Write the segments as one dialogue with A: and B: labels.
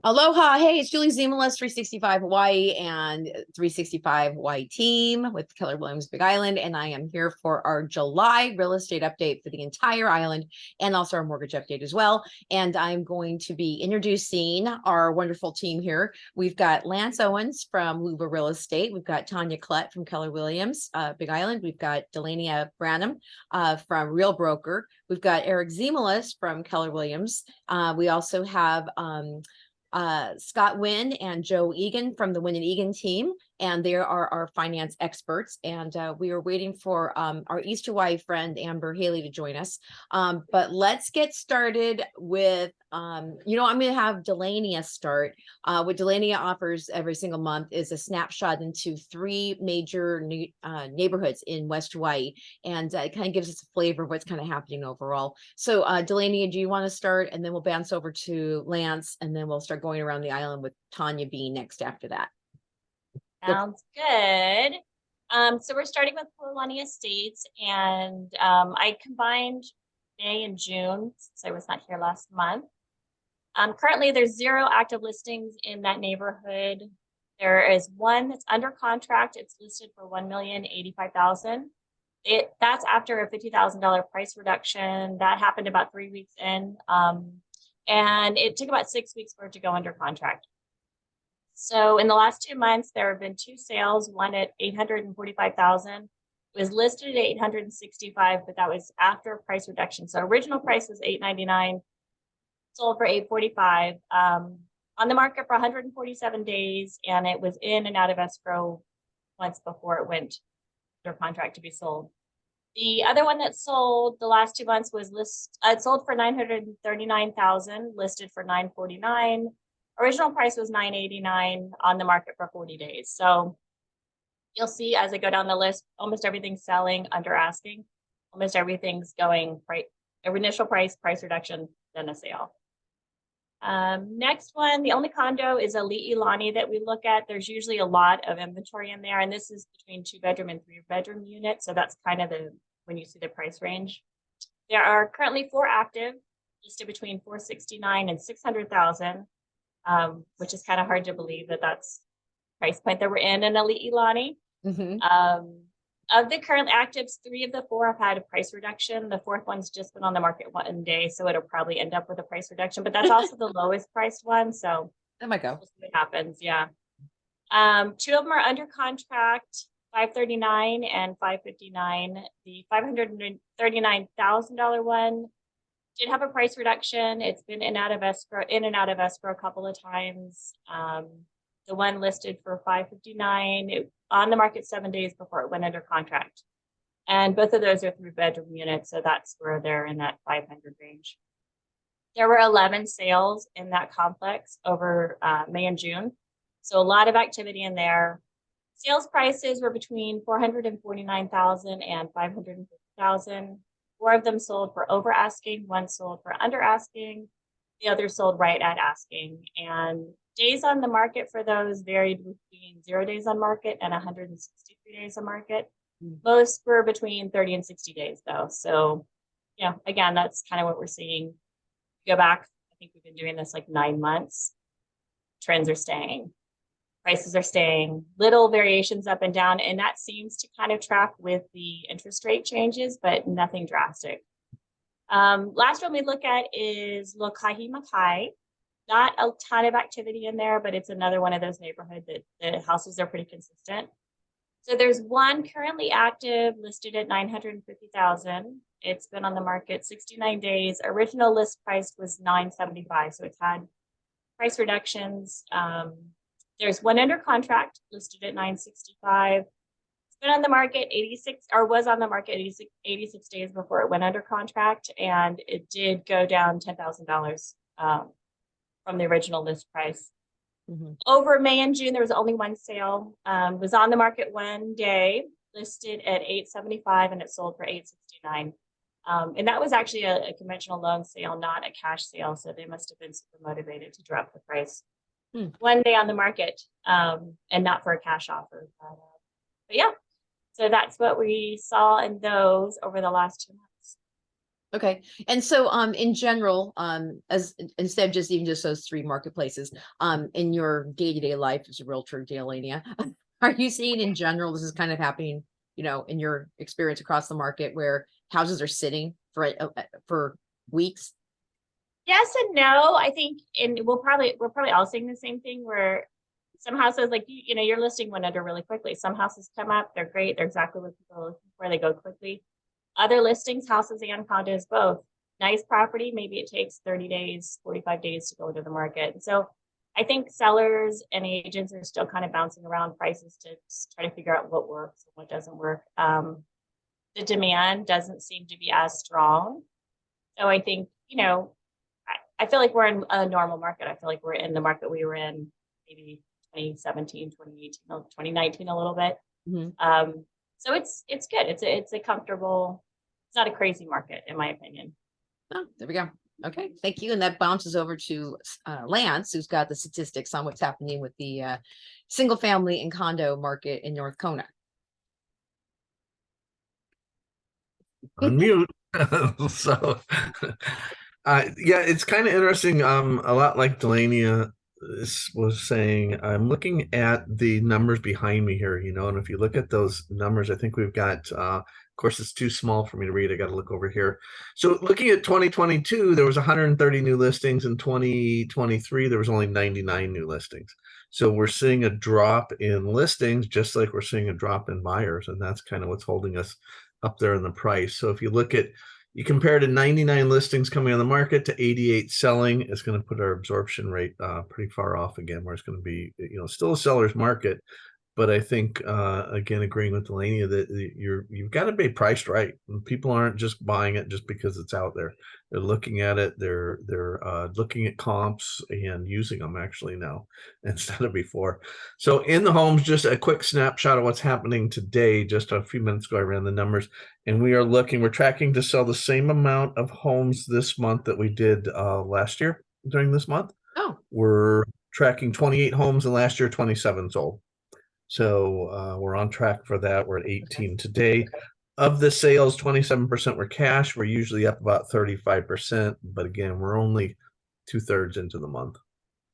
A: Aloha. Hey, it's Julie Ziemelis, 365 Hawaii and 365 Hawaii team with Keller Williams Big Island. And I am here for our July real estate update for the entire island and also our mortgage update as well. And I'm going to be introducing our wonderful team here. We've got Lance Owens from Luba Real Estate. We've got Tanya Klett from Keller Williams Big Island. We've got Delania Branham from Real Broker. We've got Eric Ziemelis from Keller Williams. We also have Scott Wynn and Joe Egan from the Wynn and Egan team, and they are our finance experts. And we are waiting for our East Hawaii friend Amber Haley to join us. But let's get started with, I'm going to have Delania start. What Delania offers every single month is a snapshot into three major neighborhoods in West Hawaii, and it kind of gives us a flavor of what's kind of happening overall. So Delania, do you want to start, and then we'll bounce over to Lance, and then we'll start going around the island with Tanya being next after that.
B: Sounds good. So we're starting with Polani Estates, and I combined May and June since I was not here last month. Currently, there's 0 active listings in that neighborhood. There is one that's under contract. It's listed for $1,085,000. That's after a $50,000 price reduction. That happened about 3 weeks in, and it took about 6 weeks for it to go under contract. So in the last 2 months, there have been 2 sales, one at $845,000. It was listed at $865,000, but that was after a price reduction. So original price was $899,000, sold for $845,000, on the market for 147 days, and it was in and out of escrow once before it went under contract to be sold. The other one that sold the last 2 months was it sold for $939,000, listed for $949,000. Original price was $989,000, on the market for 40 days. So you'll see as I go down the list, almost everything's selling under asking. Almost everything's going initial price reduction, then a sale. Next one, the only condo is a Li'ilani that we look at. There's usually a lot of inventory in there, and this is between 2-bedroom and 3-bedroom units. So that's kind of when you see the price range. There are currently 4 active, listed between $469,000 and $600,000. Which is kind of hard to believe that that's the price point that we're in a Li'ilani. Of the current actives, 3 of the 4 have had a price reduction. The 4th one's just been on the market 1 day, so it'll probably end up with a price reduction, but that's also the lowest priced one. So
A: that might go.
B: We'll see what happens. Yeah. 2 of them are under contract, $539,000 and $559,000. The $539,000 one did have a price reduction. It's been in and out of escrow a couple of times. The one listed for $559,000, on the market 7 days before it went under contract. And both of those are 3-bedroom units, so that's where they're in that 500 range. There were 11 sales in that complex over May and June. So a lot of activity in there. Sales prices were between $449,000 and $550,000. 4 of them sold for over asking, 1 sold for under asking, the other sold right at asking. And days on the market for those varied between 0 days on market and 163 days on market. Most were between 30 and 60 days though. So yeah, again, that's kind of what we're seeing. Go back, I think we've been doing this like 9 months. Trends are staying. Prices are staying, little variations up and down, and that seems to kind of track with the interest rate changes, but nothing drastic. Last one we look at is Lokahi Makai. Not a ton of activity in there, but it's another one of those neighborhoods that the houses are pretty consistent. So there's one currently active, listed at $950,000. It's been on the market 69 days. Original list price was $975,000, so it's had price reductions. There's one under contract, listed at $965,000. It's been on the market 86 days before it went under contract, and it did go down $10,000 from the original list price. Over May and June, there was only 1 sale. Was on the market 1 day, listed at $875,000, and it sold for $869,000. And that was actually a conventional loan sale, not a cash sale. So they must have been super motivated to drop the price. 1 day on the market, and not for a cash offer. But yeah, so that's what we saw in those over the last 2 months.
A: Okay. And so in general, as instead of just even just those three marketplaces, in your day-to-day life as a realtor, Delania, are you seeing in general this is kind of happening, in your experience across the market where houses are sitting for weeks?
B: Yes and no. I think, and we're probably all seeing the same thing where some houses, like you're listing one under really quickly. Some houses come up, they're great, they're exactly what people are looking for, they go quickly. Other listings, houses and condos, both nice property. Maybe it takes 30 days, 45 days to go into the market. And so I think sellers and agents are still kind of bouncing around prices to try to figure out what works and what doesn't work. The demand doesn't seem to be as strong. So I think, I feel like we're in a normal market. I feel like we're in the market we were in maybe 2017, 2018, 2019 a little bit.
A: Mm-hmm.
B: So it's good. It's a comfortable, it's not a crazy market in my opinion.
A: Oh, there we go. Okay, thank you. And that bounces over to Lance, who's got the statistics on what's happening with the single family and condo market in North Kona.
C: Unmute. So, yeah, it's kind of interesting. A lot like Delania was saying, I'm looking at the numbers behind me here, and if you look at those numbers, I think we've got, of course, it's too small for me to read. I got to look over here. So looking at 2022, there was 130 new listings. In 2023, there was only 99 new listings. So we're seeing a drop in listings, just like we're seeing a drop in buyers. And that's kind of what's holding us up there in the price. So if you compare to 99 listings coming on the market to 88 selling, it's going to put our absorption rate pretty far off again, where it's going to be, still a seller's market. But I think, again, agreeing with Delania that you've got to be priced right. People aren't just buying it just because it's out there. They're looking at it. They're looking at comps and using them actually now instead of before. So in the homes, just a quick snapshot of what's happening today. Just a few minutes ago, I ran the numbers, and we're tracking to sell the same amount of homes this month that we did last year during this month.
A: Oh,
C: We're tracking 28 homes, and last year 27 sold. So we're on track for that. We're at 18 today. Of the sales, 27% were cash. We're usually up about 35%, but again, we're only 2/3 into the month.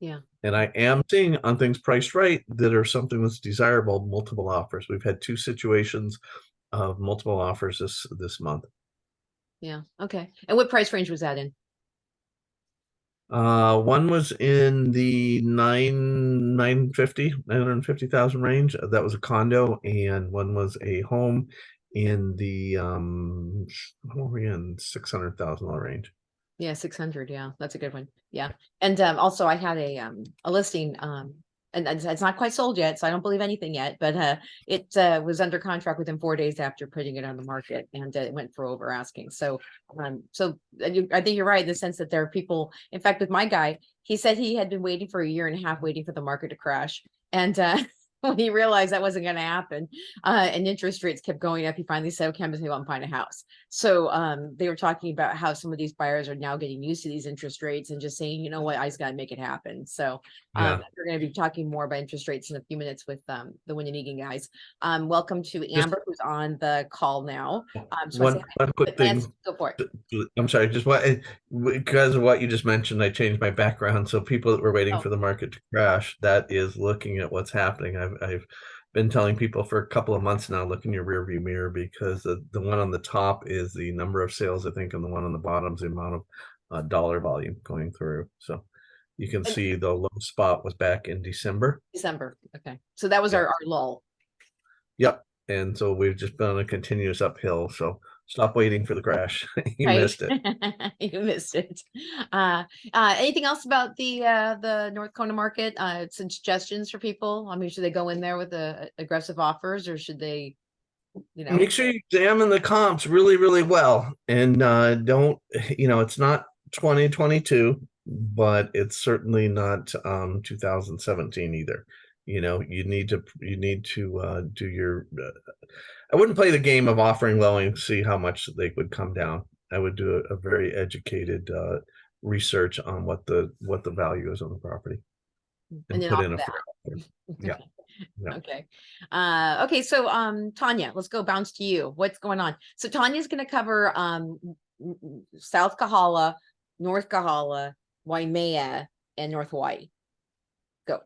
A: yeah.
C: And I am seeing on things priced right that are something that's desirable, multiple offers. We've had 2 situations of multiple offers this month.
A: Yeah. Okay. And what price range was that in?
C: One was in the 950,000 range. That was a condo, and one was a home in the what were we in, $600,000 range.
A: Yeah, 600. Yeah, that's a good one. Yeah. And also I had a listing and it's not quite sold yet, so I don't believe anything yet, but it was under contract within 4 days after putting it on the market, and it went for over asking. So I think you're right in the sense that there are people, in fact, with my guy, he said he had been waiting for a year and a half waiting for the market to crash. And when he realized that wasn't going to happen, and interest rates kept going up, he finally said, okay, I'm just going to go out and find a house. So they were talking about how some of these buyers are now getting used to these interest rates and just saying, you know what, I just got to make it happen. So
C: Yeah.
A: we're going to be talking more about interest rates in a few minutes with the Winnigan guys. Welcome to Amber, who's on the call now. So
C: One quick
A: Lance,
C: thing.
A: go for it.
C: I'm sorry, because of what you just mentioned, I changed my background. So people that were waiting for the market to crash, that is looking at what's happening. I've been telling people for a couple of months now, look in your rearview mirror, because the one on the top is the number of sales, I think, and the one on the bottom is the amount of dollar volume going through. So you can see the low spot was back in December.
A: Okay. So that was our lull.
C: Yep. And so we've just been on a continuous uphill. So stop waiting for the crash. You missed it.
A: You missed it. Anything else about the North Kona market? Some suggestions for people? I mean, should they go in there with aggressive offers, or should they,
C: make sure you examine the comps really, really well, and don't, it's not 2022, but it's certainly not 2017 either. You need to do your I wouldn't play the game of offering low and see how much they would come down. I would do a very educated research on what the value is on the property and put in a fair offer. Yeah. Yeah.
A: Okay. Okay. So, Tanya, let's bounce to you. What's going on? So Tanya's going to cover, South Kahala, North Kahala, Waimea, and North Hawaii. Go.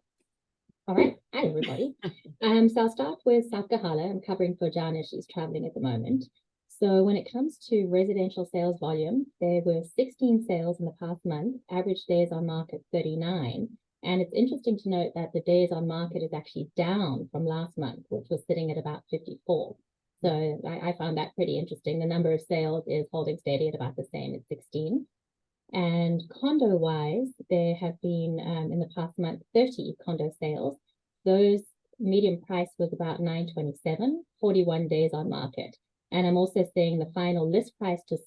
D: All right. Hi, everybody. So I'll start with South Kahala. I'm covering for Jana. She's traveling at the moment. So when it comes to residential sales volume, there were 16 sales in the past month, average days on market 39. And it's interesting to note that the days on market is actually down from last month, which was sitting at about 54. So I found that pretty interesting. The number of sales is holding steady at about the same at 16. And condo wise, there have been in the past month 30 condo sales. Those median price was about 927, 41 days on market. And I'm also seeing the final list price to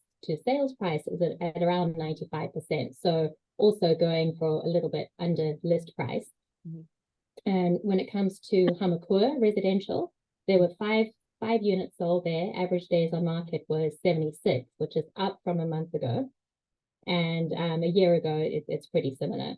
D: sales price is at around 95%. So also going for a little bit under list price. Mm-hmm. And when it comes to Hamakua residential, there were five units sold there. Average days on market was 76, which is up from a month ago. And a year ago, it's pretty similar.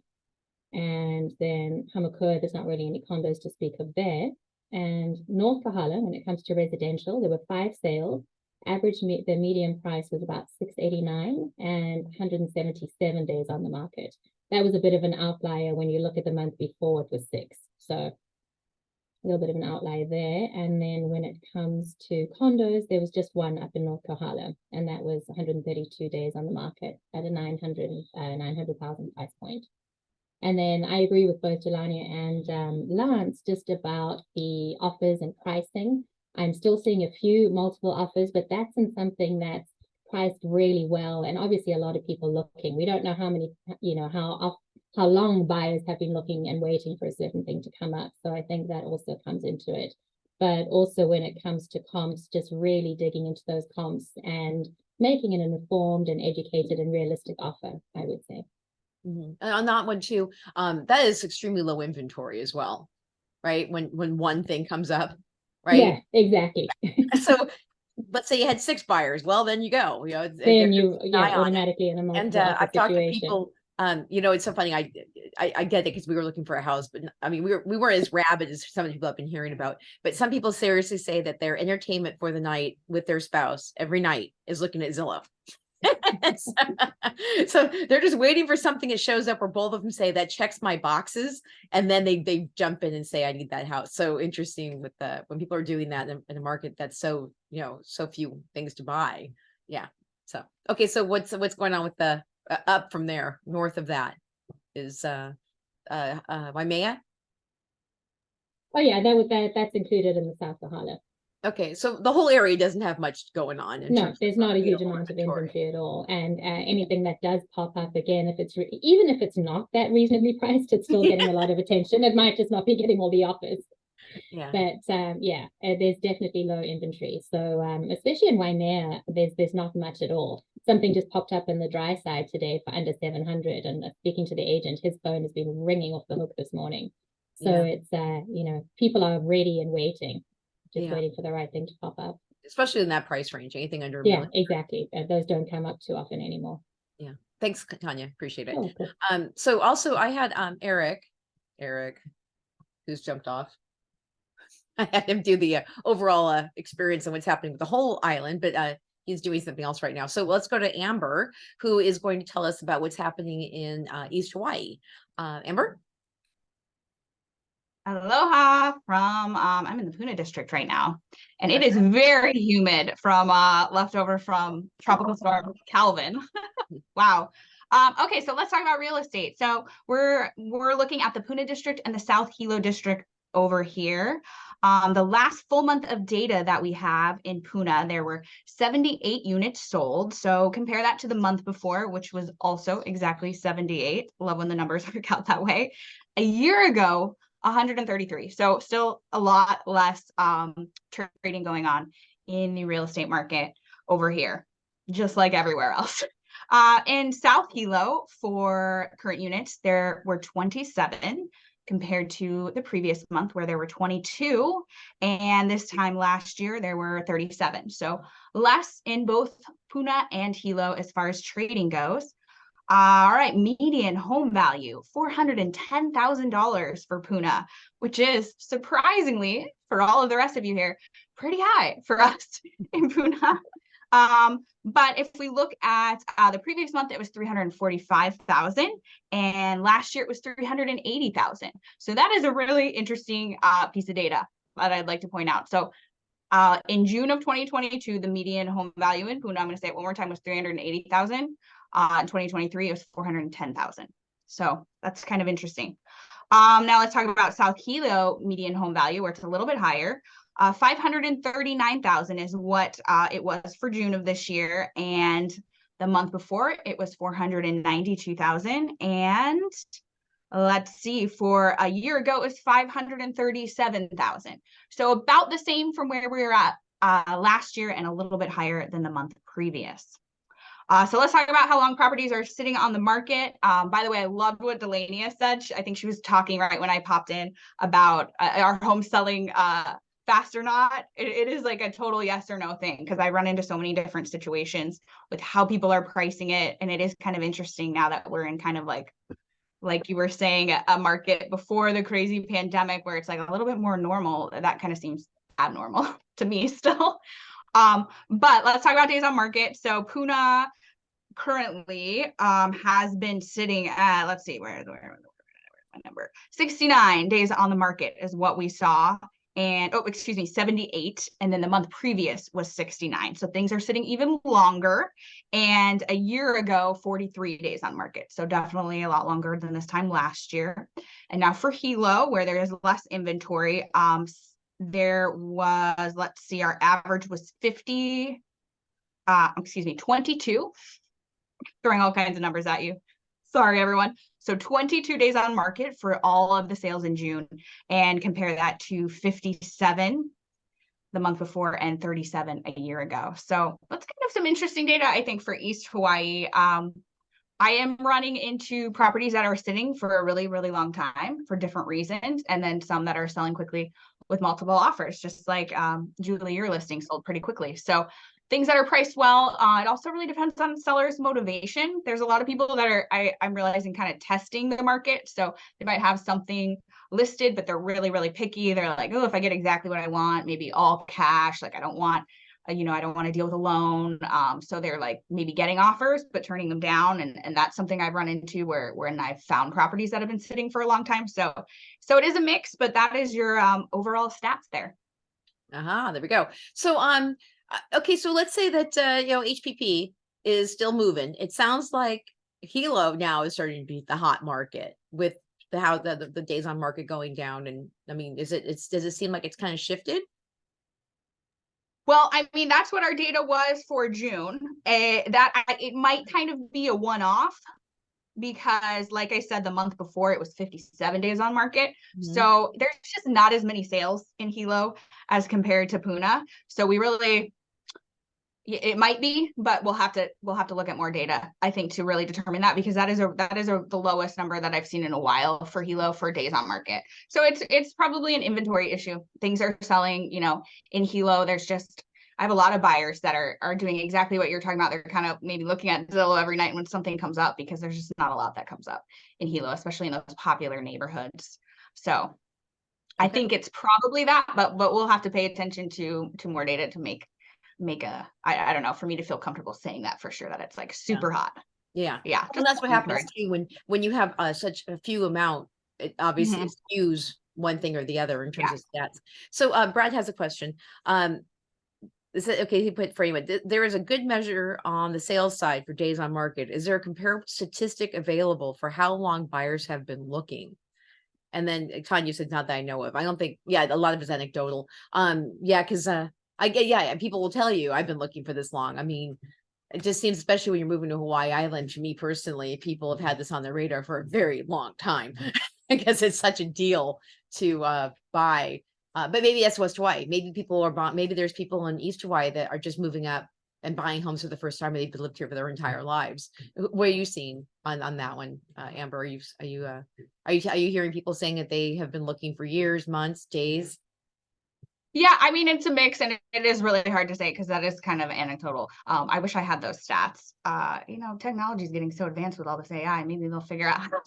D: And then Hamakua, there's not really any condos to speak of there. And North Kahala, when it comes to residential, there were 5 sales. Average, the median price was about 689 and 177 days on the market. That was a bit of an outlier when you look at the month before, it was 6. So a little bit of an outlier there. And then when it comes to condos, there was just one up in North Kahala, and that was 132 days on the market at a 900,000 price point. And then I agree with both Jelania and Lance just about the offers and pricing. I'm still seeing a few multiple offers, but that's in something that's priced really well. And obviously a lot of people looking. We don't know how many, how long buyers have been looking and waiting for a certain thing to come up. So I think that also comes into it. But also when it comes to comps, just really digging into those comps and making an informed and educated and realistic offer, I would say.
A: Mm-hmm. And on that one too, that is extremely low inventory as well, right? When one thing comes up, right?
D: Yeah, exactly.
A: So let's say you had 6 buyers. Well, then you go,
D: then you automatically in a multiple
A: and
D: I've
A: talked to people. It's so funny. I get it because we were looking for a house, but I mean, we weren't as rabid as some of the people I've been hearing about. But some people seriously say that their entertainment for the night with their spouse every night is looking at Zillow. So they're just waiting for something that shows up where both of them say that checks my boxes, and then they jump in and say I need that house. So interesting with when people are doing that in a market that's so so few things to buy. Yeah. So okay, so what's going on with the up from there north of that is Waimea?
D: Oh yeah, that's included in the South Kahala.
A: Okay, so the whole area doesn't have much going on.
D: No, there's not a huge amount of inventory at all. And anything that does pop up again, even if it's not that reasonably priced, it's still getting a lot of attention. It might just not be getting all the offers. Yeah. But there's definitely low inventory. So especially in Waimea, there's not much at all. Something just popped up in the dry side today for under 700. And speaking to the agent, his phone has been ringing off the hook this morning. So it's people are ready and waiting. Just waiting for the right thing to pop up. Especially in that price range, anything under $1 million. Yeah, exactly. Those don't come up too often anymore. Yeah.
A: Thanks, Tanya. Appreciate it. Oh, okay. So also I had Eric, who's jumped off. I had him do the overall experience and what's happening with the whole island, but he's doing something else right now. So let's go to Amber, who is going to tell us about what's happening in East Hawaii. Amber?
E: Aloha from, I'm in the Puna district right now, and it is very humid from leftover from Tropical Storm Calvin. Wow. Okay, so let's talk about real estate. So we're looking at the Puna district and the South Hilo district over here. The last full month of data that we have in Puna, there were 78 units sold. So compare that to the month before, which was also exactly 78. Love when the numbers work out that way. A year ago, 133. So still a lot less trading going on in the real estate market over here, just like everywhere else. In South Hilo, for current units, there were 27 compared to the previous month where there were 22. And this time last year, there were 37. So less in both Puna and Hilo as far as trading goes. All right, median home value, $410,000 for Puna, which is surprisingly, for all of the rest of you here, pretty high for us in Puna. But if we look at the previous month, it was 345,000, and last year it was 380,000. So that is a really interesting piece of data that I'd like to point out. So in June of 2022, the median home value in Puna, I'm going to say it one more time, was 380,000. In 2023, it was 410,000. So that's kind of interesting. Now let's talk about South Hilo median home value, where it's a little bit higher. 539,000 is what it was for June of this year, and the month before it was 492,000. And let's see, for a year ago it was 537,000. So about the same from where we were at last year, and a little bit higher than the month previous. So let's talk about how long properties are sitting on the market. By the way, I loved what Delania said. I think she was talking right when I popped in about our home selling fast or not. It is like a total yes or no thing, because I run into so many different situations with how people are pricing it. And it is kind of interesting now that we're in kind of like you were saying, a market before the crazy pandemic where it's like a little bit more normal. That kind of seems abnormal to me still. But let's talk about days on market. So Puna currently has been sitting at, let's see, where's my number? 69 days on the market is what we saw. And 78. And then the month previous was 69. So things are sitting even longer. And a year ago, 43 days on market. So definitely a lot longer than this time last year. And now for Hilo, where there is less inventory, there was, let's see, our average was 22, throwing all kinds of numbers at you. Sorry, everyone. So 22 days on market for all of the sales in June, and compare that to 57 the month before and 37 a year ago. So that's kind of some interesting data, I think, for East Hawaii. I am running into properties that are sitting for a really, really long time for different reasons, and then some that are selling quickly with multiple offers, just like Julie, your listing sold pretty quickly. So things that are priced well, it also really depends on sellers' motivation. There's a lot of people that are, I'm realizing, kind of testing the market. So they might have something listed, but they're really, really picky. They're like, oh, if I get exactly what I want, maybe all cash, like I don't want, I don't want to deal with a loan. So they're like maybe getting offers, but turning them down. And that's something I've run into where I've found properties that have been sitting for a long time. So it is a mix, but that is your overall stats there.
A: There we go. So, okay, so let's say that HPP is still moving. It sounds like Hilo now is starting to be the hot market with the days on market going down. And I mean, does it seem like it's kind of shifted?
E: Well, I mean, that's what our data was for June. It might kind of be a one-off, because like I said, the month before it was 57 days on market. Mm-hmm. So there's just not as many sales in Hilo as compared to Puna. So it might be, but we'll have to look at more data, I think, to really determine that, because that is the lowest number that I've seen in a while for Hilo for days on market. So it's probably an inventory issue. Things are selling, in Hilo. I have a lot of buyers that are doing exactly what you're talking about. They're kind of maybe looking at Zillow every night when something comes up, because there's just not a lot that comes up in Hilo, especially in those popular neighborhoods. So okay. I think it's probably that, but we'll have to pay attention to more data to make I don't know, for me to feel comfortable saying that for sure, that it's like super hot.
A: Yeah. And that's what happens too when you have such a few amount. It obviously skews one thing or the other in terms of stats. So Brad has a question. Okay, he put for you, there is a good measure on the sales side for days on market. Is there a comparable statistic available for how long buyers have been looking? And then Tanya said, not that I know of. I don't think, a lot of it's anecdotal. Because people will tell you, I've been looking for this long. I mean, it just seems, especially when you're moving to Hawaii Island, to me personally, people have had this on their radar for a very long time. I guess it's such a deal to buy. But maybe that's West Hawaii. Maybe maybe there's people in East Hawaii that are just moving up and buying homes for the first time, and they've lived here for their entire lives. What are you seeing on that one, Amber? Are you hearing people saying that they have been looking for years, months, days?
E: Yeah, I mean, it's a mix, and it is really hard to say because that is kind of anecdotal. I wish I had those stats. Technology is getting so advanced with all this AI. Maybe they'll figure out how to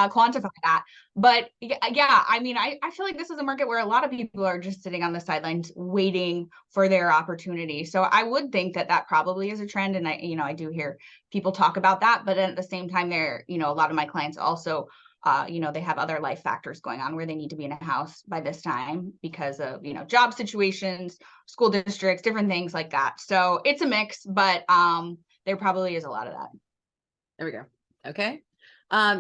E: quantify that. But yeah, I mean, I feel like this is a market where a lot of people are just sitting on the sidelines waiting for their opportunity. So I would think that probably is a trend, and I do hear people talk about that. But at the same time, a lot of my clients also they have other life factors going on where they need to be in a house by this time because of, job situations, school districts, different things like that. So it's a mix, but there probably is a lot of that.
A: There we go. Okay.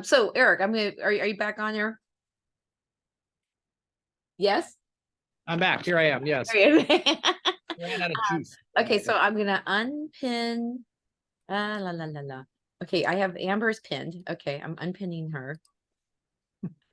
A: So Eric, are you back on there? Yes?
F: I'm back. Here I am. Yes.
A: There you go.
F: Ran out of juice.
A: Okay, so I'm gonna unpin. Okay, I have Amber's pinned. Okay, I'm unpinning her.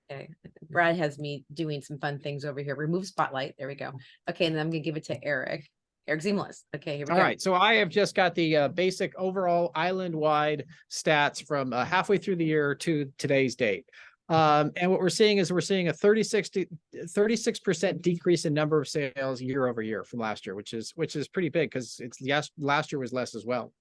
A: Okay, Brad has me doing some fun things over here. Remove spotlight. There we go. Okay, and then I'm gonna give it to Eric. Eric Ziemelis. Okay, here we
F: All
A: go.
F: right. So I have just got the basic overall island-wide stats from halfway through the year to today's date. And what we're seeing is a 36% decrease in number of sales year over year from last year, which is pretty big because last year was less as well.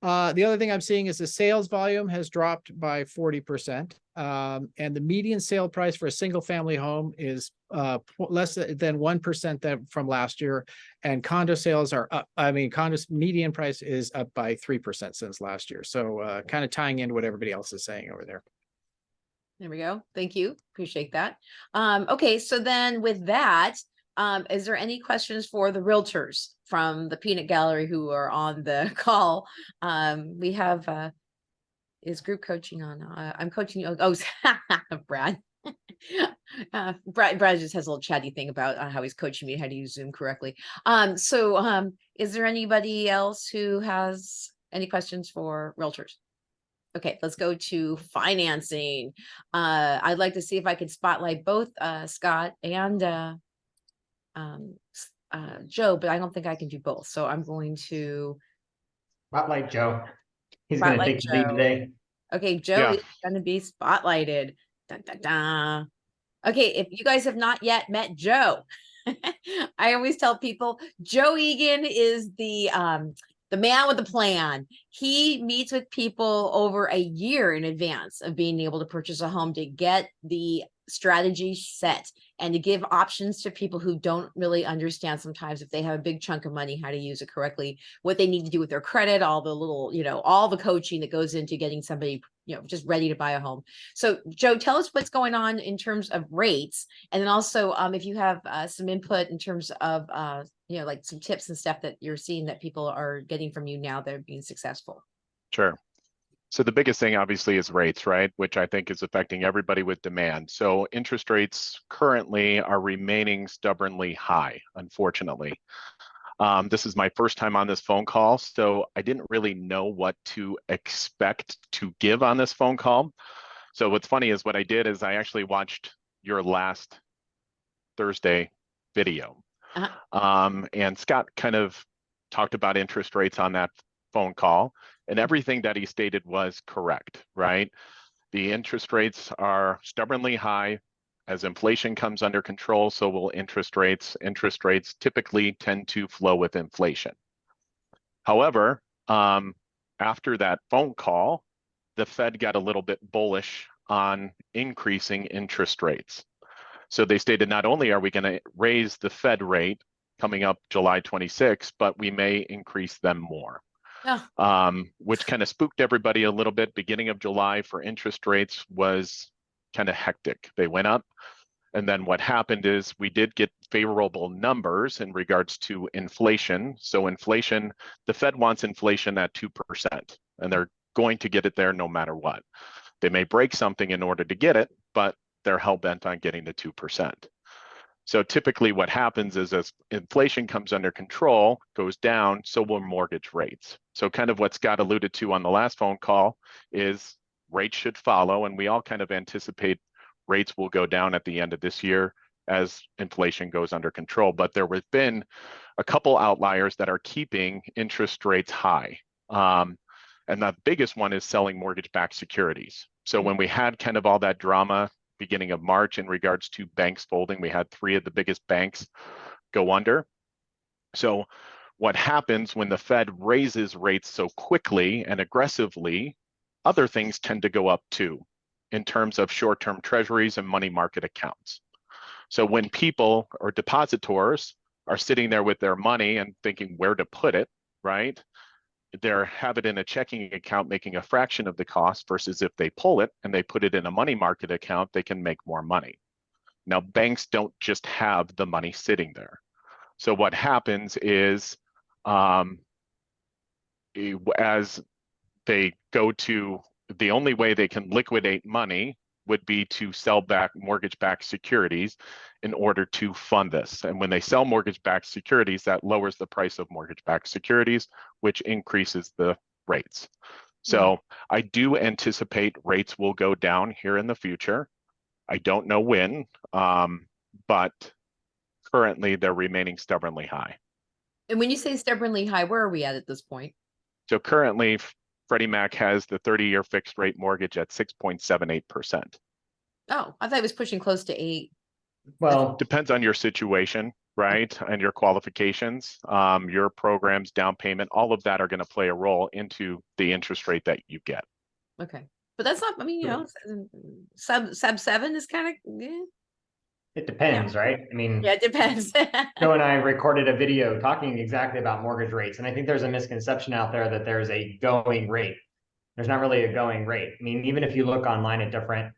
F: The other thing I'm seeing is the sales volume has dropped by 40%. And the median sale price for a single family home is less than 1% from last year. And condo sales are up. I mean, condos median price is up by 3% since last year. So kind of tying into what everybody else is saying over there.
A: There we go. Thank you. Appreciate that. Okay, so then with that, is there any questions for the realtors from the peanut gallery who are on the call? We have is group coaching on. I'm coaching you. Oh, Brad. Brad just has a little chatty thing about how he's coaching me how to use Zoom correctly. Is there anybody else who has any questions for realtors? Okay, let's go to financing. I'd like to see if I could spotlight both Scott and Joe, but I don't think I can do both. So I'm going to
G: Spotlight Joe. He's going to
A: spotlight
G: take the lead
A: Joe.
G: today.
A: Okay, Joe
C: Yeah.
A: is going to be spotlighted. Dun, dun, dun. Okay, if you guys have not yet met Joe, I always tell people Joe Egan is the man with the plan. He meets with people over a year in advance of being able to purchase a home to get the strategy set and to give options to people who don't really understand sometimes if they have a big chunk of money, how to use it correctly, what they need to do with their credit, all the little, all the coaching that goes into getting somebody, just ready to buy a home. So Joe, tell us what's going on in terms of rates. And then also if you have some input in terms of, like some tips and stuff that you're seeing that people are getting from you now that are being successful.
H: Sure. So the biggest thing obviously is rates, right? Which I think is affecting everybody with demand. So interest rates currently are remaining stubbornly high, unfortunately. This is my first time on this phone call, so I didn't really know what to expect to give on this phone call. So what's funny is what I did is I actually watched your last Thursday video. And Scott kind of talked about interest rates on that phone call, and everything that he stated was correct, right? The interest rates are stubbornly high. As inflation comes under control, so will interest rates. Interest rates typically tend to flow with inflation. However, after that phone call, the Fed got a little bit bullish on increasing interest rates. So they stated not only are we going to raise the Fed rate coming up July 26, but we may increase them more. Which kind of spooked everybody a little bit. Beginning of July for interest rates was kind of hectic. They went up. And then what happened is we did get favorable numbers in regards to inflation. So inflation, the Fed wants inflation at 2%, and they're going to get it there no matter what. They may break something in order to get it, but they're hell-bent on getting the 2%. So typically what happens is as inflation comes under control, goes down, so will mortgage rates. So kind of what Scott alluded to on the last phone call is rates should follow, and we all kind of anticipate rates will go down at the end of this year as inflation goes under control. But there have been a couple outliers that are keeping interest rates high. And the biggest one is selling mortgage-backed securities. So when we had kind of all that drama beginning of March in regards to banks folding. We had 3 of the biggest banks go under. So what happens when the Fed raises rates so quickly and aggressively, other things tend to go up too, in terms of short-term treasuries and money market accounts. So when people or depositors are sitting there with their money and thinking where to put it, right? They have it in a checking account making a fraction of the cost versus if they pull it and they put it in a money market account, they can make more money. Now, banks don't just have the money sitting there. So what happens is as they go to, the only way they can liquidate money would be to sell back mortgage-backed securities in order to fund this. And when they sell mortgage-backed securities, that lowers the price of mortgage-backed securities, which increases the rates. So I do anticipate rates will go down here in the future. I don't know when, but currently they're remaining stubbornly high.
A: And when you say stubbornly high, where are we at this point?
H: So currently, Freddie Mac has the 30-year fixed rate mortgage at 6.78%.
A: Oh, I thought it was pushing close to 8.
G: Well,
H: Depends on your situation, right? And your qualifications, your programs, down payment, all of that are going to play a role into the interest rate that you get.
A: Okay. But that's not, I mean, you know, sub 7 is kind of,
G: it depends, right? I mean,
A: yeah, it depends.
G: Joe and I recorded a video talking exactly about mortgage rates. And I think there's a misconception out there that there's a going rate. There's not really a going rate. I mean, even if you look online at different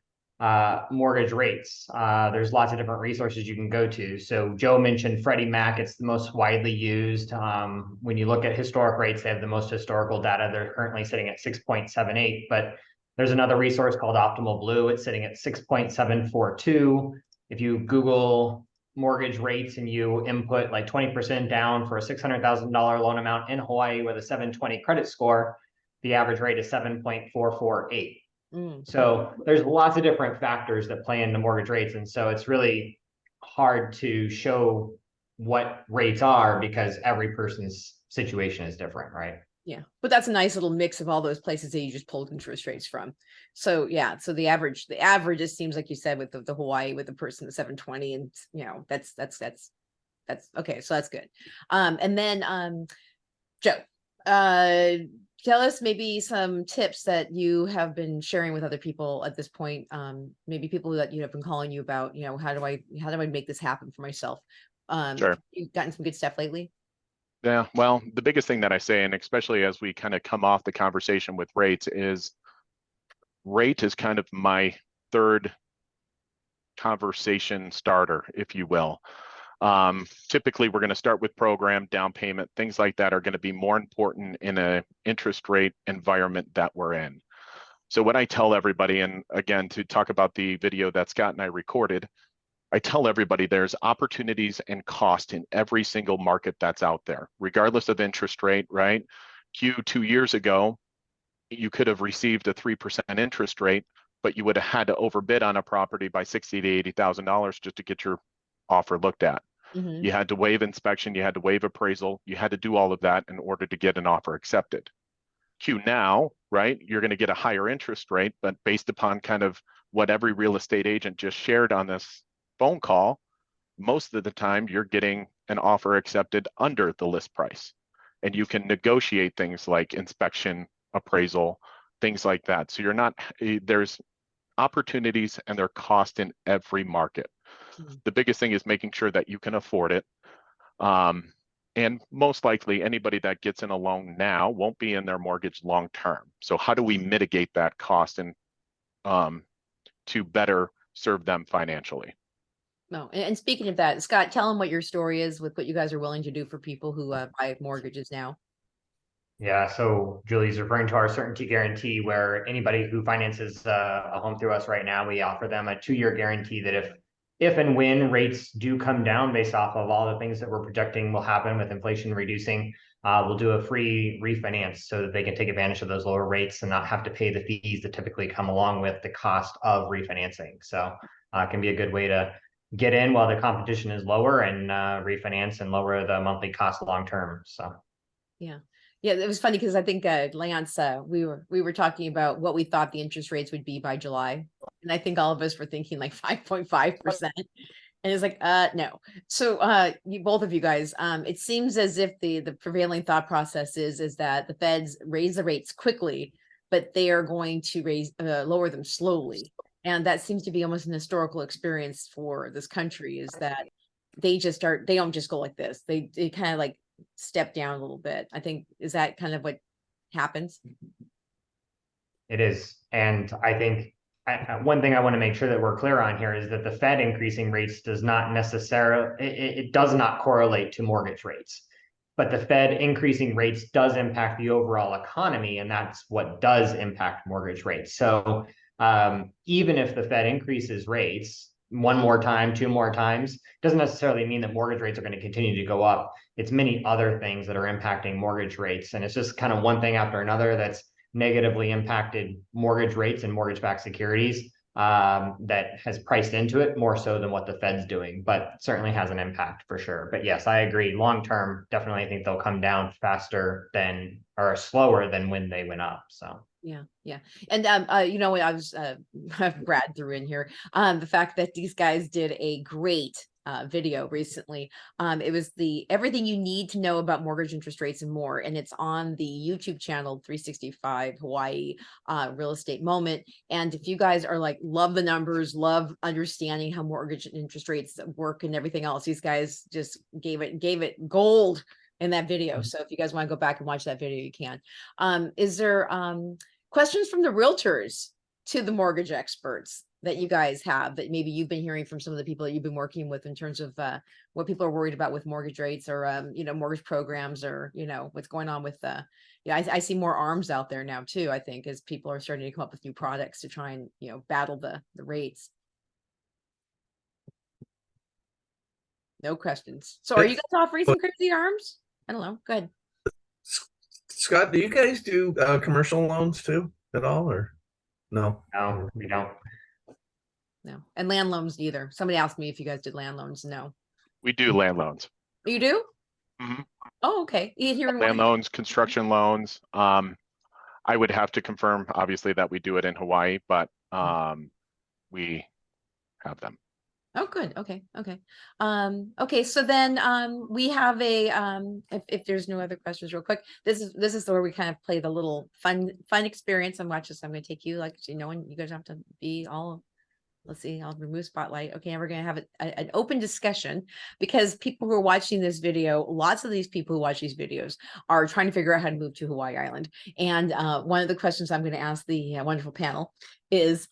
G: mortgage rates, there's lots of different resources you can go to. So Joe mentioned Freddie Mac. It's the most widely used. When you look at historic rates, they have the most historical data. They're currently sitting at 6.78, but there's another resource called Optimal Blue. It's sitting at 6.742. If you Google mortgage rates and you input like 20% down for a $600,000 loan amount in Hawaii with a 720 credit score, the average rate is 7.448. So there's lots of different factors that play into mortgage rates. And so it's really hard to show what rates are because every person's situation is different, right?
A: Yeah, but that's a nice little mix of all those places that you just pulled interest rates from. So yeah, so the average, it seems like you said with the Hawaii with the person at 720, and you know that's okay. So that's good. And then Joe, tell us maybe some tips that you have been sharing with other people at this point. Maybe people that have been calling you about, you know, how do I make this happen for myself?
H: Sure.
A: You've gotten some good stuff lately.
H: Yeah, well, the biggest thing that I say, and especially as we kind of come off the conversation with rates, is rate is kind of my third conversation starter, if you will. Typically, we're going to start with program, down payment, things like that are going to be more important in an interest rate environment that we're in. So what I tell everybody, and again, to talk about the video that Scott and I recorded, I tell everybody there's opportunities and cost in every single market that's out there, regardless of interest rate, right? 2 years ago, you could have received a 3% interest rate, but you would have had to overbid on a property by $60,000 to $80,000 just to get your offer looked at. You had to waive inspection, you had to waive appraisal, you had to do all of that in order to get an offer accepted. Now, right, you're going to get a higher interest rate, but based upon kind of what every real estate agent just shared on this phone call, most of the time you're getting an offer accepted under the list price, and you can negotiate things like inspection, appraisal, things like that. So you're not, there's opportunities and their cost in every market. The biggest thing is making sure that you can afford it. And most likely anybody that gets in a loan now won't be in their mortgage long term. So how do we mitigate that cost and to better serve them financially?
A: No, and speaking of that, Scott, tell them what your story is with what you guys are willing to do for people who buy mortgages now.
G: Yeah, so Julie's referring to our certainty guarantee, where anybody who finances a home through us right now, we offer them a 2-year guarantee that if and when rates do come down based off of all the things that we're projecting will happen with inflation reducing, we'll do a free refinance so that they can take advantage of those lower rates and not have to pay the fees that typically come along with the cost of refinancing. So it can be a good way to get in while the competition is lower and refinance and lower the monthly cost long term. So
A: yeah, it was funny because I think Lance, we were talking about what we thought the interest rates would be by July, And I think all of us were thinking like 5.5%. And it's like, no. So you both of you guys, it seems as if the prevailing thought process is that the Feds raise the rates quickly, but they are going to lower them slowly. And that seems to be almost an historical experience for this country, is that they don't just go like this. They kind of like step down a little bit. I think, is that kind of what happens?
G: It is. And I think one thing I want to make sure that we're clear on here is that the Fed increasing rates does not necessarily, it does not correlate to mortgage rates. But the Fed increasing rates does impact the overall economy, and that's what does impact mortgage rates. So even if the Fed increases rates one more time, two more times, doesn't necessarily mean that mortgage rates are going to continue to go up. It's many other things that are impacting mortgage rates. And it's just kind of one thing after another that's negatively impacted mortgage rates and mortgage-backed securities that has priced into it more so than what the Fed's doing, but certainly has an impact for sure. But yes, I agree. Long term, definitely I think they'll come down faster than, or slower than when they went up. So
A: yeah. And you know, I was Brad threw in here the fact that these guys did a great video recently. It was the everything you need to know about mortgage interest rates and more, and it's on the YouTube channel 365 Hawaii Real Estate Moment. And if you guys are like, love the numbers, love understanding how mortgage interest rates work and everything else, these guys just gave it gold in that video. So if you guys want to go back and watch that video, you can. Is there questions from the realtors to the mortgage experts that you guys have, that maybe you've been hearing from some of the people that you've been working with in terms of what people are worried about with mortgage rates, or you know, mortgage programs, or you know, what's going on with I see more arms out there now too, I think, as people are starting to come up with new products to try and, you know, battle the rates. No questions. So are you guys offering some crazy arms? I don't know. Go ahead.
C: Scott, do you guys do commercial loans too at all, or no?
G: no, we don't.
A: No. And land loans either. Somebody asked me if you guys did land loans. No.
H: We do land loans.
A: You do?
H: Mhm.
A: Oh, okay. Here in
H: Land loans, construction loans. I would have to confirm, obviously, that we do it in Hawaii, but we have them.
A: Oh, good. Okay. Okay. So then we have a if there's no other questions real quick, this is where we kind of play the little fun experience. I'm watching, so I'm going to take you, like, you know, and you guys have to be all, let's see, I'll remove spotlight. Okay, and we're going to have an open discussion, because people who are watching this video, lots of these people who watch these videos are trying to figure out how to move to Hawaii Island. And one of the questions I'm going to ask the wonderful panel is,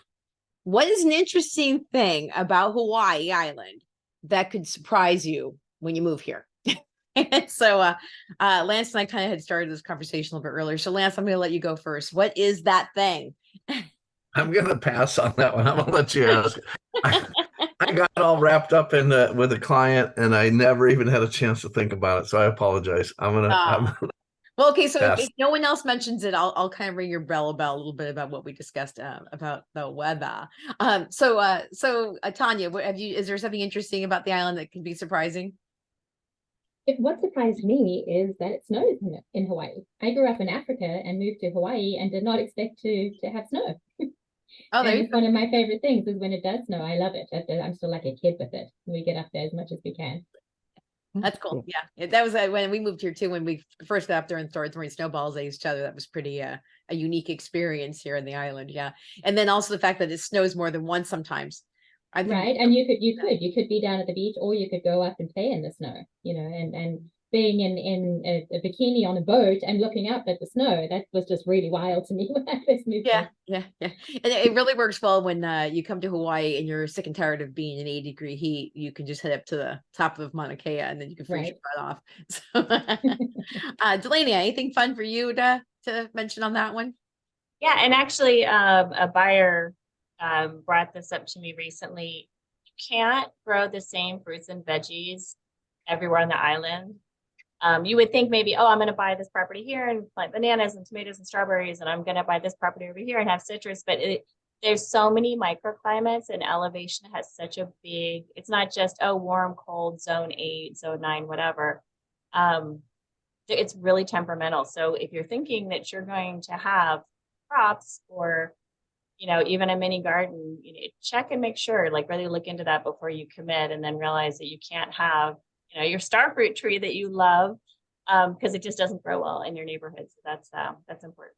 A: what is an interesting thing about Hawaii Island that could surprise you when you move here? And so Lance and I kind of had started this conversation a little bit earlier. So Lance, I'm going to let you go first. What is that thing?
C: I'm gonna pass on that one. I'm gonna let you ask. I got all wrapped up in with a client, and I never even had a chance to think about it. So I apologize.
A: Well, okay. So
C: Yes.
A: if no one else mentions it, I'll kind of ring your bell about a little bit about what we discussed about the weather. So Tanya, is there something interesting about the island that can be surprising?
D: What surprised me is that it snows in Hawaii. I grew up in Africa and moved to Hawaii and did not expect to have snow.
A: Oh, there
D: And
A: you
D: it's
A: go.
D: one of my favorite things is when it does snow. I love it. I'm still like a kid with it. We get up there as much as we can.
A: That's cool. Yeah, that was when we moved here too. When we first got up there and started throwing snowballs at each other, that was pretty a unique experience here in the island. Yeah, and then also the fact that it snows more than once sometimes. I think,
D: right, and you could be down at the beach, or you could go up and play in the snow. You know, and being in a bikini on a boat and looking up at the snow, that was just really wild to me when I first moved
A: yeah,
D: here.
A: yeah. And it really works well when you come to Hawaii and you're sick and tired of being in 80-degree heat. You can just head up to the top of Mauna Kea and then you can freeze your butt off. So, Delaney, anything fun for you to mention on that one?
B: Yeah, and actually, a buyer brought this up to me recently. You can't grow the same fruits and veggies everywhere on the island. You would think maybe, oh, I'm going to buy this property here and plant bananas and tomatoes and strawberries, and I'm going to buy this property over here and have citrus. But there's so many microclimates, and elevation has such a big, it's not just, oh, warm, cold, zone 8, zone 9, whatever. It's really temperamental. So if you're thinking that you're going to have crops or, you know, even a mini garden, you know, check and make sure, like really look into that before you commit, and then realize that you can't have, you know, your star fruit tree that you love, because it just doesn't grow well in your neighborhood. So that's important.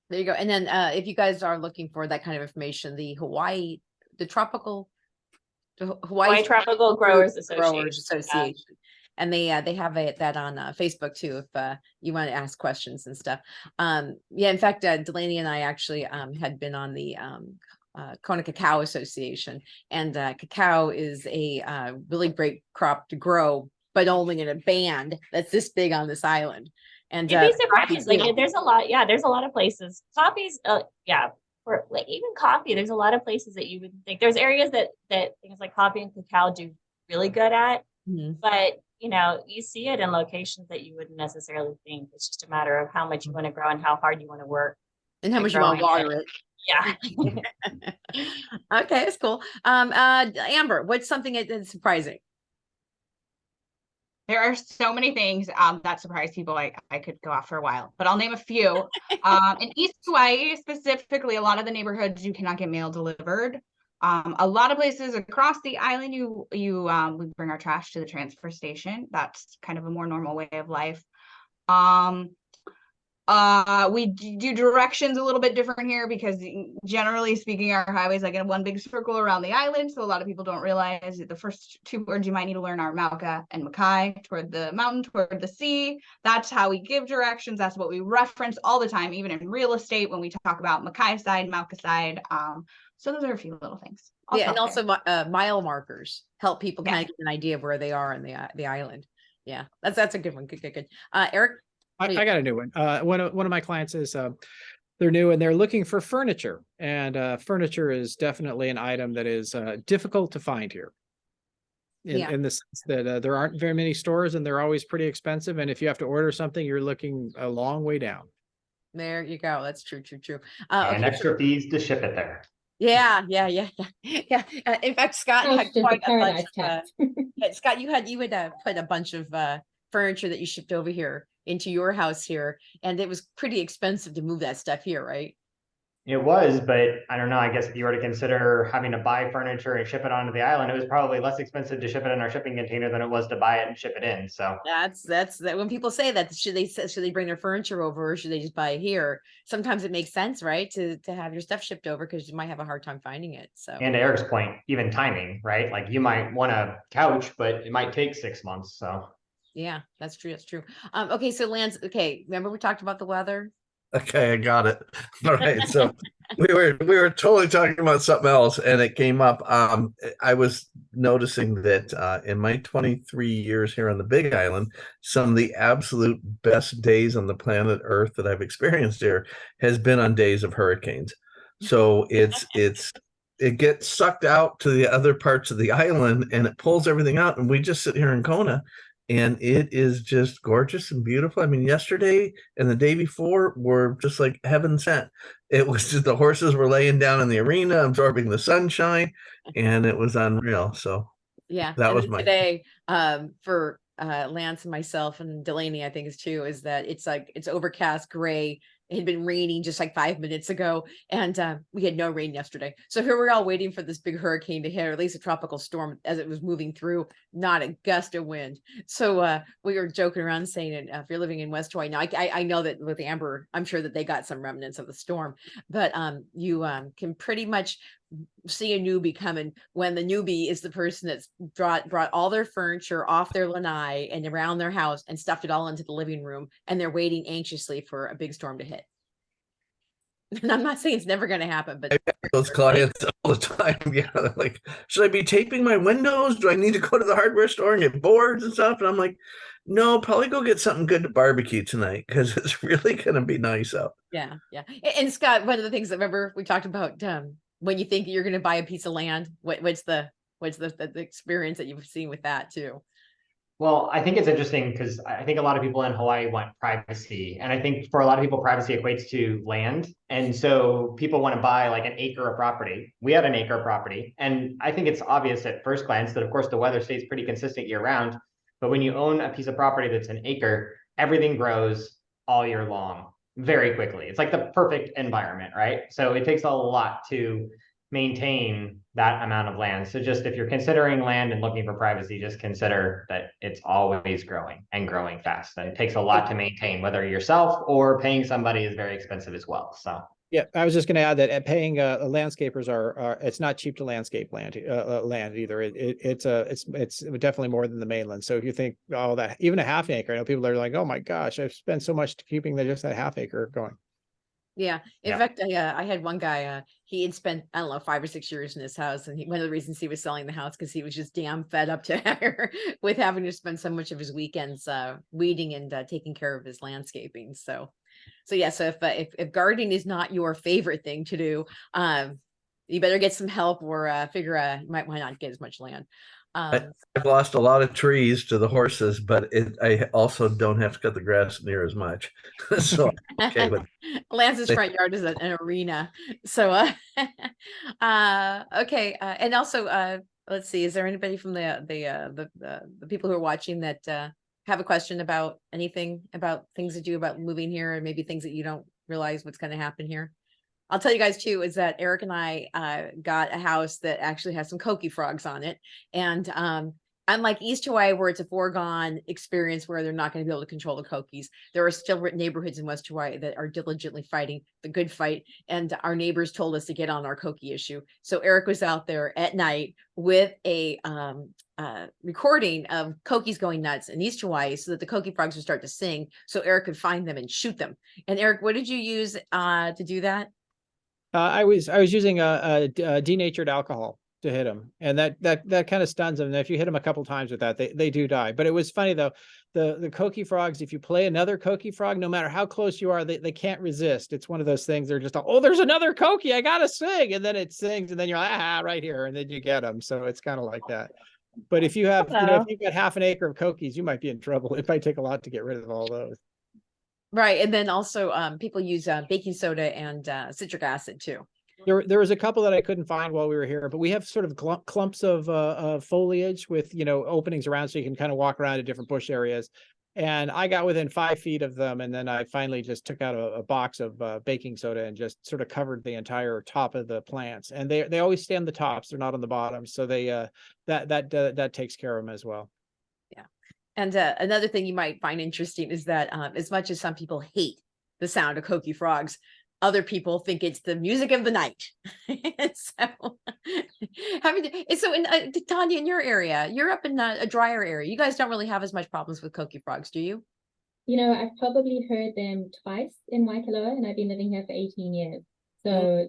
A: There you go. And then if you guys are looking for that kind of information, the Hawaii
B: Hawaii Tropical Growers Association.
A: Association. And they have that on Facebook too, if you want to ask questions and stuff. Yeah, in fact, Delaney and I actually had been on the Kona Cacao Association, and cacao is a really great crop to grow, but only in a band that's this big on this island. And
B: You'd be surprised. Like there's a lot, there's a lot of places. Coffee's for like even coffee, there's a lot of places that you would think there's areas that things like coffee and cacao do really good at.
A: Mhm.
B: But you know, you see it in locations that you wouldn't necessarily think. It's just a matter of how much you want to grow and how hard you want to work.
A: And how much you want to water it.
B: Yeah.
A: Okay, that's cool. Amber, what's something that's surprising?
E: There are so many things that surprise people. I could go off for a while, but I'll name a few. In East Hawaii, specifically, a lot of the neighborhoods you cannot get mail delivered. A lot of places across the island, we bring our trash to the transfer station. That's kind of a more normal way of life. We do directions a little bit different here because generally speaking, our highways like in one big circle around the island. So a lot of people don't realize that the first two words you might need to learn are Mauka and Makai, toward the mountain, toward the sea. That's how we give directions. That's what we reference all the time, even in real estate when we talk about Makai side, Mauka side. So those are a few little things.
A: Yeah, and also mile markers help people kind of get an idea of where they are in the island. Yeah, that's a good one. Good. Eric?
F: I got a new one. One of my clients is they're new and they're looking for furniture, and furniture is definitely an item that is difficult to find here. In the sense that there aren't very many stores and they're always pretty expensive. And if you have to order something, you're looking a long way down.
A: There you go. That's true.
G: And extra fees to ship it there.
A: Yeah. In fact, Scott had quite a bunch of, Scott, you had put a bunch of furniture that you shipped over here into your house here, and it was pretty expensive to move that stuff here, right?
G: It was, but I don't know. I guess if you were to consider having to buy furniture and ship it onto the island, it was probably less expensive to ship it in our shipping container than it was to buy it and ship it in. So
A: that's that. When people say that, should they bring their furniture over, or should they just buy it here? Sometimes it makes sense, right, to have your stuff shipped over because you might have a hard time finding it. So, and
G: to Eric's point, even timing, right? Like you might want a couch, but it might take 6 months. So
A: yeah, that's true. Okay, so Lance, remember we talked about the weather?
C: Okay, I got it. All right. So we were totally talking about something else and it came up. I was noticing that in my 23 years here on the Big Island, some of the absolute best days on the planet Earth that I've experienced here has been on days of hurricanes. So it gets sucked out to the other parts of the island and it pulls everything out, and we just sit here in Kona. And it is just gorgeous and beautiful. I mean, yesterday and the day before were just like heaven sent. It was just the horses were laying down in the arena, absorbing the sunshine, and it was unreal. So
A: yeah,
C: that was my
A: today for Lance and myself and Delaney, I think is too, is that it's overcast, gray. It had been raining just like 5 minutes ago, and we had no rain yesterday. So here we're all waiting for this big hurricane to hit, or at least a tropical storm as it was moving through, not a gust of wind. So we were joking around saying it, if you're living in West Hawaii, now I know that with Amber, I'm sure that they got some remnants of the storm, but you can pretty much see a newbie coming when the newbie is the person that's brought all their furniture off their lanai and around their house and stuffed it all into the living room, and they're waiting anxiously for a big storm to hit. And I'm not saying it's never going to happen, but
C: those clients all the time. Yeah, they're like, should I be taping my windows? Do I need to go to the hardware store and get boards and stuff? And I'm like, no, probably go get something good to barbecue tonight because it's really going to be nice out.
A: Yeah. And Scott, one of the things that remember we talked about when you think you're going to buy a piece of land, what's the experience that you've seen with that too?
G: Well, I think it's interesting because I think a lot of people in Hawaii want privacy. And I think for a lot of people, privacy equates to land. And so people want to buy like an acre of property. We had an acre of property. And I think it's obvious at first glance that, of course, the weather stays pretty consistent year round. But when you own a piece of property that's an acre, everything grows all year long. very quickly. It's like the perfect environment, right? So it takes a lot to maintain that amount of land. So just if you're considering land and looking for privacy, just consider that it's always growing and growing fast. And it takes a lot to maintain, whether yourself or paying somebody is very expensive as well. So
F: Yeah, I was just going to add that paying landscapers are it's not cheap to landscape land either. It's definitely more than the mainland. So if you think, oh, that even a half acre, I know people are like, oh my gosh, I've spent so much to keeping just that half acre going.
A: Yeah. In
G: Yeah.
A: fact, I had one guy, he had spent, I don't know, 5 or 6 years in his house. And one of the reasons he was selling the house, because he was just damn fed up to with having to spend so much of his weekends weeding and taking care of his landscaping. So yeah, so if gardening is not your favorite thing to do, you better get some help or figure you might not get as much land.
C: I've lost a lot of trees to the horses, but I also don't have to cut the grass near as much. So okay, but
A: Lance's front yard is an arena. So okay, and also let's see, is there anybody from the people who are watching that have a question about anything about things to do about moving here, or maybe things that you don't realize what's going to happen here? I'll tell you guys too, is that Eric and I got a house that actually has some coqui frogs on it. And unlike East Hawaii, where it's a foregone experience where they're not going to be able to control the coquis, there are still neighborhoods in West Hawaii that are diligently fighting the good fight. And our neighbors told us to get on our coqui issue. So Eric was out there at night with a recording of coquis going nuts in East Hawaii so that the coqui frogs would start to sing so Eric could find them and shoot them. And Eric, what did you use to do that?
F: I was using a denatured alcohol to hit them, and that kind of stuns them. And if you hit them a couple times with that, they do die. But it was funny though, the coqui frogs, if you play another coqui frog, no matter how close you are, they can't resist. It's one of those things. They're just, oh, there's another coqui, I gotta sing, and then it sings, and then you're like, right here, and then you get them. So it's kind of like that. But if you have, if you've got half an acre of coquis, you might be in trouble. It might take a lot to get rid of all those.
A: Right. And then also people use baking soda and citric acid too.
F: There was a couple that I couldn't find while we were here, but we have sort of clumps of foliage with, openings around so you can kind of walk around to different bush areas. And I got within 5 feet of them. And then I finally just took out a box of baking soda and just sort of covered the entire top of the plants. And they always stay on the tops. They're not on the bottom. So they that takes care of them as well.
A: And another thing you might find interesting is that as much as some people hate the sound of coqui frogs, other people think it's the music of the night. So, in Tanya, in your area, you're up in a drier area. You guys don't really have as much problems with coqui frogs, do you?
D: I've probably heard them twice in Waikoloa, and I've been living here for 18 years. So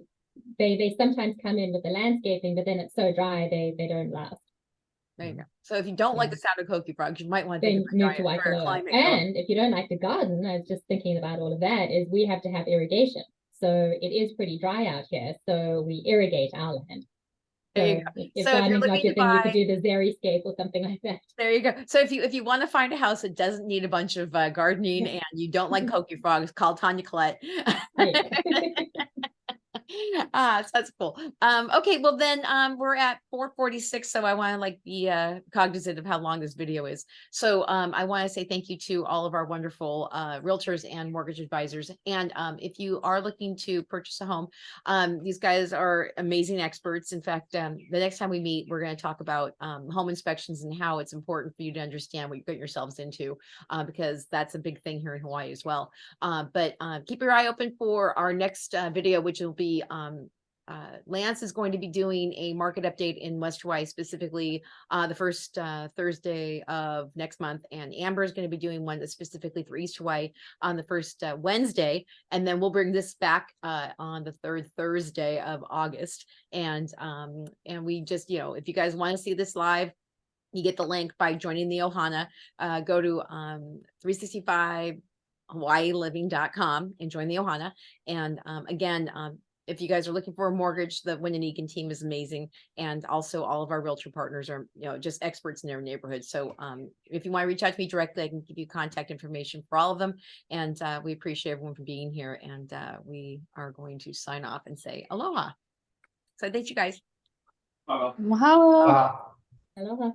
D: they sometimes come in with the landscaping, but then it's so dry they don't last.
A: There you go. So if you don't like the sound of coqui frogs, you might want to
D: then move to Waikoloa. And if you don't like the garden, I was just thinking about all of that, is we have to have irrigation. So it is pretty dry out here. So we irrigate our land. So if gardening's not your thing, you could do the xeriscape or something like that.
A: There you go. So if you want to find a house that doesn't need a bunch of gardening and you don't like coqui frogs, call Tanya Collette. So that's cool. Okay, well then we're at 4:46, so I want to be cognizant of how long this video is. So I want to say thank you to all of our wonderful realtors and mortgage advisors. And if you are looking to purchase a home, these guys are amazing experts. In fact, the next time we meet, we're going to talk about home inspections and how it's important for you to understand what you get yourselves into, because that's a big thing here in Hawaii as well. But keep your eye open for our next video, which will be Lance is going to be doing a market update in West Hawaii, specifically the first Thursday of next month, and Amber is going to be doing one that's specifically for East Hawaii on the first Wednesday, and then we'll bring this back on the third Thursday of August. And we just, if you guys want to see this live, you get the link by joining the Ohana. Go to 365HawaiiLiving.com and join the Ohana. And again, if you guys are looking for a mortgage, the Winanigan team is amazing. And also all of our realtor partners are, just experts in their neighborhood. So if you want to reach out to me directly, I can give you contact information for all of them. And we appreciate everyone for being here. And we are going to sign off and say aloha. So thank you guys.
B: Mahalo.
D: Aloha.